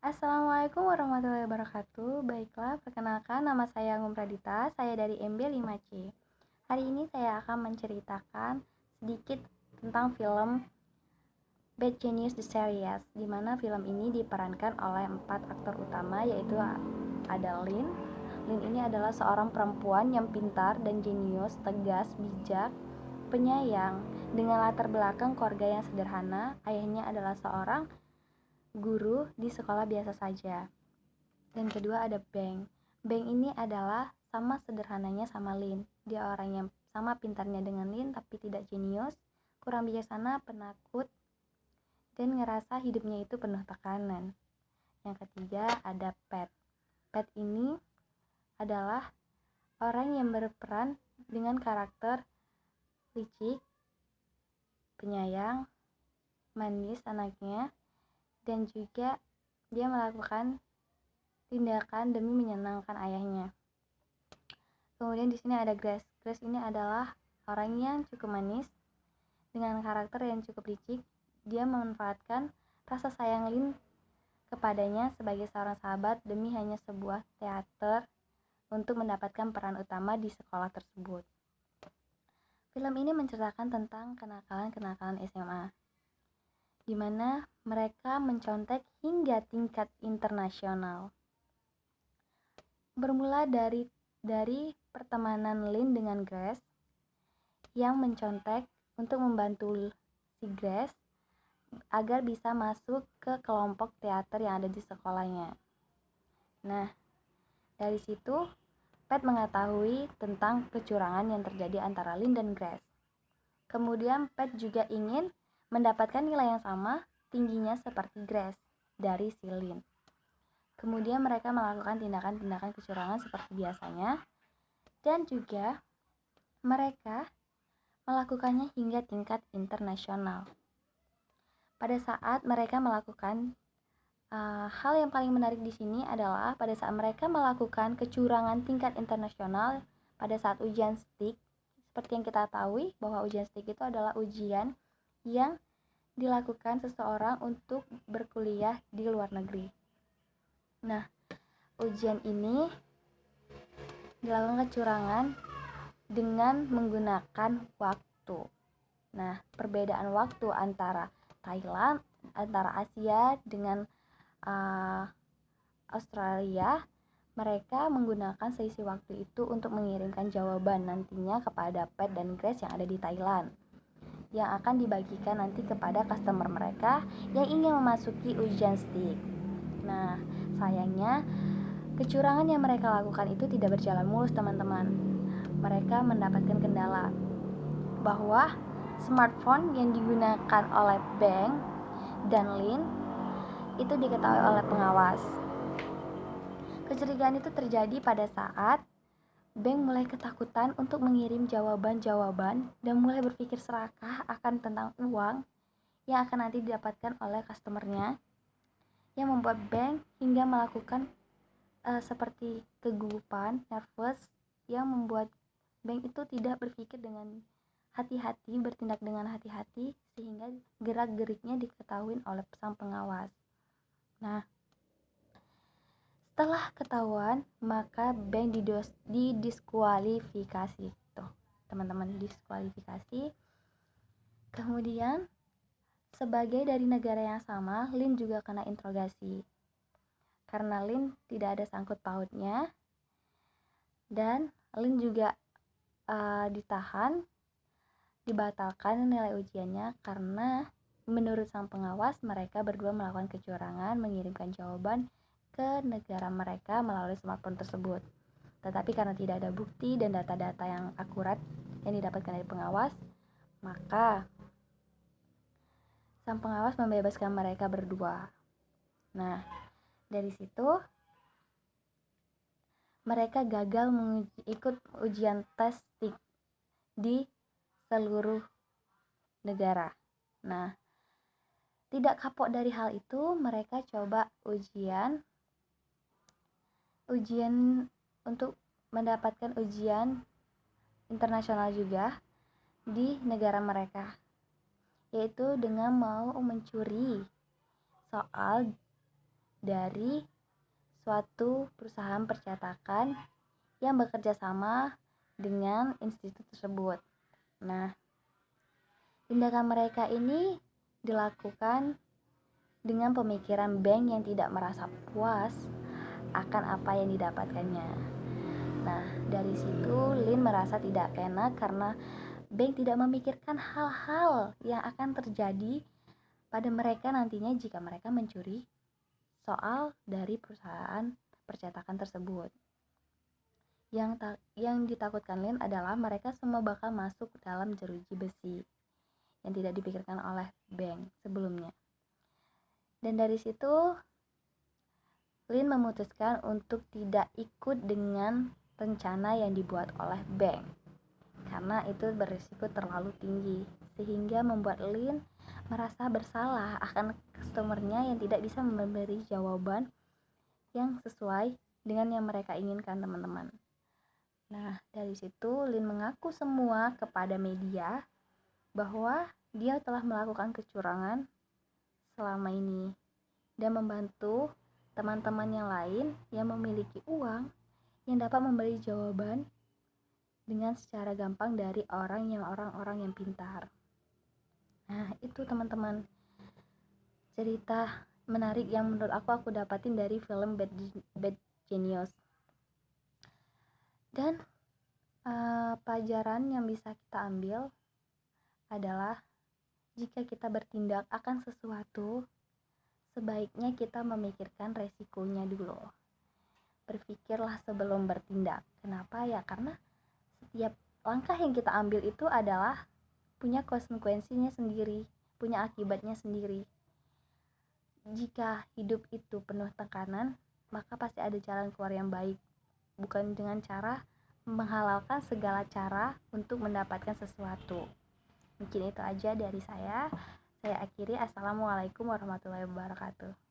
Assalamualaikum warahmatullahi wabarakatuh. Baiklah, perkenalkan nama saya Anggun Pradita, saya dari MB 5C. Hari ini saya akan menceritakan sedikit tentang film Bad Genius The Series, di mana film ini diperankan oleh 4 aktor utama, yaitu ada Lin. Lin ini adalah seorang perempuan yang pintar dan jenius, tegas, bijak, penyayang, dengan latar belakang keluarga yang sederhana. Ayahnya adalah seorang guru di sekolah biasa saja. Dan kedua ada Beng. Beng ini adalah sama sederhananya sama Lin. Dia orang yang sama pintarnya dengan Lin tapi tidak jenius, kurang bijaksana, penakut, dan ngerasa hidupnya itu penuh tekanan. Yang ketiga ada Pat. Pat ini adalah orang yang berperan dengan karakter licik, penyayang, manis anaknya, dan juga dia melakukan tindakan demi menyenangkan ayahnya. Kemudian di sini ada Grace. Grace ini adalah orang yang cukup manis dengan karakter yang cukup licik. Dia memanfaatkan rasa sayang Lin kepadanya sebagai seorang sahabat demi hanya sebuah teater untuk mendapatkan peran utama di sekolah tersebut. Film ini menceritakan tentang kenakalan-kenakalan SMA, di mana mereka mencontek hingga tingkat internasional. Bermula dari pertemanan Lin dengan Grace yang mencontek untuk membantu si Grace agar bisa masuk ke kelompok teater yang ada di sekolahnya. Nah, dari situ Pat mengetahui tentang kecurangan yang terjadi antara Lin dan Grace. Kemudian Pat juga ingin mendapatkan nilai yang sama tingginya seperti Grace dari si Lin. Kemudian mereka melakukan tindakan-tindakan kecurangan seperti biasanya, dan juga mereka melakukannya hingga tingkat internasional. Pada saat mereka melakukan hal yang paling menarik di sini adalah pada saat mereka melakukan kecurangan tingkat internasional pada saat ujian STIK. Seperti yang kita tahu bahwa ujian STIK itu adalah ujian yang dilakukan seseorang untuk berkuliah di luar negeri. Nah, ujian ini dilakukan kecurangan dengan menggunakan waktu. Nah, perbedaan waktu antara Thailand, antara Asia dengan Australia, mereka menggunakan selisih waktu itu untuk mengirimkan jawaban nantinya kepada Pat dan Grace yang ada di Thailand, yang akan dibagikan nanti kepada customer mereka yang ingin memasuki ujian STIK. Nah, sayangnya kecurangan yang mereka lakukan itu tidak berjalan mulus, teman-teman. Mereka mendapatkan kendala bahwa smartphone yang digunakan oleh Beng dan Lin itu diketahui oleh pengawas. Kecurigaan itu terjadi pada saat Beng mulai ketakutan untuk mengirim jawaban-jawaban dan mulai berpikir serakah akan tentang uang yang akan nanti didapatkan oleh customernya, yang membuat Beng hingga melakukan seperti kegugupan, nervous, yang membuat Beng itu tidak berpikir dengan hati-hati, bertindak dengan hati-hati, sehingga gerak-geriknya diketahui oleh sang pengawas. Nah, setelah ketahuan, maka Beng didiskualifikasi. Tuh, teman-teman, diskualifikasi. Kemudian, sebagai dari negara yang sama, Lin juga kena interogasi. Karena Lin tidak ada sangkut pautnya, dan Lin juga ditahan, dibatalkan nilai ujiannya karena menurut sang pengawas mereka berdua melakukan kecurangan mengirimkan jawaban ke negara mereka melalui smartphone tersebut. Tetapi karena tidak ada bukti dan data-data yang akurat yang didapatkan dari pengawas, maka sang pengawas membebaskan mereka berdua. Nah, dari situ mereka gagal ikut ujian tes STIK di seluruh negara. Nah, tidak kapok dari hal itu, mereka coba ujian untuk mendapatkan ujian internasional juga di negara mereka, yaitu dengan mau mencuri soal dari suatu perusahaan percetakan yang bekerja sama dengan institut tersebut. Nah, tindakan mereka ini dilakukan dengan pemikiran bank yang tidak merasa puas akan apa yang didapatkannya. Nah, dari situ Lin merasa tidak enak karena bank tidak memikirkan hal-hal yang akan terjadi pada mereka nantinya jika mereka mencuri soal dari perusahaan percetakan tersebut. Yang ditakutkan Lin adalah mereka semua bakal masuk dalam jeruji besi yang tidak dipikirkan oleh bank sebelumnya. Dan dari situ Lin memutuskan untuk tidak ikut dengan rencana yang dibuat oleh bank karena itu berisiko terlalu tinggi, sehingga membuat Lin merasa bersalah akan customernya yang tidak bisa memberi jawaban yang sesuai dengan yang mereka inginkan, teman-teman. Nah, dari situ Lin mengaku semua kepada media bahwa dia telah melakukan kecurangan selama ini dan membantu teman-teman yang lain yang memiliki uang yang dapat memberi jawaban dengan secara gampang dari orang-orang yang pintar. Nah, itu teman-teman cerita menarik yang menurut aku dapatin dari film Bad Genius. Dan pelajaran yang bisa kita ambil adalah jika kita bertindak akan sesuatu, sebaiknya kita memikirkan resikonya dulu. Berpikirlah sebelum bertindak. Kenapa ya? Karena setiap langkah yang kita ambil itu adalah punya konsekuensinya sendiri, punya akibatnya sendiri. Jika hidup itu penuh tekanan, maka pasti ada jalan keluar yang baik, bukan dengan cara menghalalkan segala cara untuk mendapatkan sesuatu. Mungkin itu aja dari saya. Saya akhiri. Assalamualaikum warahmatullahi wabarakatuh.